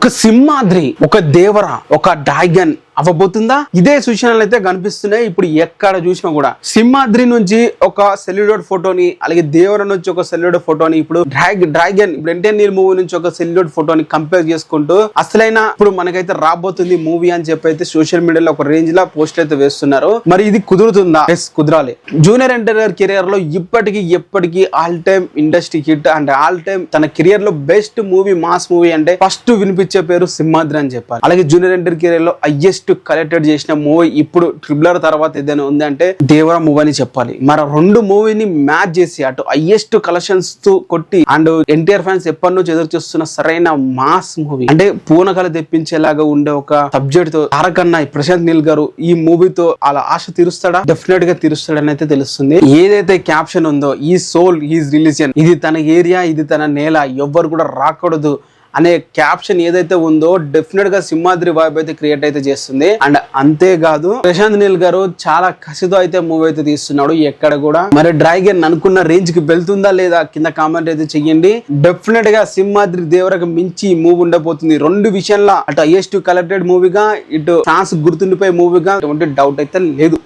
ఒక సింహాద్రి, ఒక దేవర, ఒక డ్రాగన్ అవ్వబోతుందా? ఇదే సూచనలు అయితే కనిపిస్తున్నాయి ఇప్పుడు ఎక్కడ చూసినా కూడా. సింహాద్రి నుంచి ఒక సెల్యులోడ్ ఫోటోని, అలాగే దేవర నుంచి ఒక సెల్యులోడ్ ఫోటోని, ఇప్పుడు డ్రాగన్ ఇప్పుడు ఎన్టీఆర్ మూవీ నుంచి ఒక సెల్యులోడ్ ఫోటోని కంపేర్ చేసుకుంటూ అసలైన ఇప్పుడు మనకైతే రాబోతుంది మూవీ అని చెప్పి అయితే సోషల్ మీడియాలో ఒక రేంజ్ లా పోస్ట్ అయితే వేస్తున్నారు. మరి ఇది కుదురుతుందా? ఎస్, కుదరాలి. జూనియర్ ఎన్టీఆర్ కెరియర్ లో ఎప్పటికీ all time industry hit and all time తన కెరియర్ లో బెస్ట్ మూవీ, మాస్ మూవీ అంటే ఫస్ట్ వినిపించే పేరు సింహాద్రి అని చెప్పాలి. అలాగే జూనియర్ ఎన్టీఆర్ కెరియర్ లో హైయెస్ట్ కలెక్టెడ్ చేసిన మూవీ ఇప్పుడు ట్రిపులర్ తర్వాత ఏదైనా ఉంది అంటే దేవర మూవీ అని చెప్పాలి. మరి రెండు మూవీని మ్యాచ్ చేసి అటు హైయెస్ట్ కలెక్షన్స్ తో కొట్టి అండ్ ఎన్టీఆర్ ఫ్యాన్స్ ఎప్పటి నుంచి ఎదురు చూస్తున్న సరైన మాస్ మూవీ అంటే పూనకలు తెప్పించేలాగా ఉండే ఒక సబ్జెక్ట్ తో తారకన్న ప్రశాంత్ నీల్ గారు ఈ మూవీతో అలా ఆశ తీరుస్తాడా? డెఫినెట్ గా తీరుస్తాడని అయితే తెలుస్తుంది. ఏదైతే క్యాప్షన్ ఉందో ఈ సోల్ ఈజ్ రిలీజియన్, ఇది తన ఏరియా, ఇది తన నేల, ఎవ్వరు కూడా రాకూడదు అనే క్యాప్షన్ ఏదైతే ఉందో డెఫినెట్ గా సింహాద్రి వైబ్ అయితే క్రియేట్ అయితే చేస్తుంది. అండ్ అంతేకాదు ప్రశాంత్ నీల్ గారు చాలా కసితో అయితే మూవీ అయితే తీస్తున్నాడు ఎక్కడ కూడా. మరి డ్రాగన్ అనుకున్న రేంజ్ కి వెళ్తుందా లేదా కింద కామెంట్ అయితే చెయ్యండి. డెఫినెట్ గా సింహాద్రి దేవరకు మించి మూవీ ఉండబోతుంది. రెండు విషయంలో అటు హైయెస్ట్ కలెక్టెడ్ మూవీగా, ఇటు ఫ్యాన్స్ గుర్తుండిపోయే మూవీగా ఎటువంటి డౌట్ అయితే లేదు.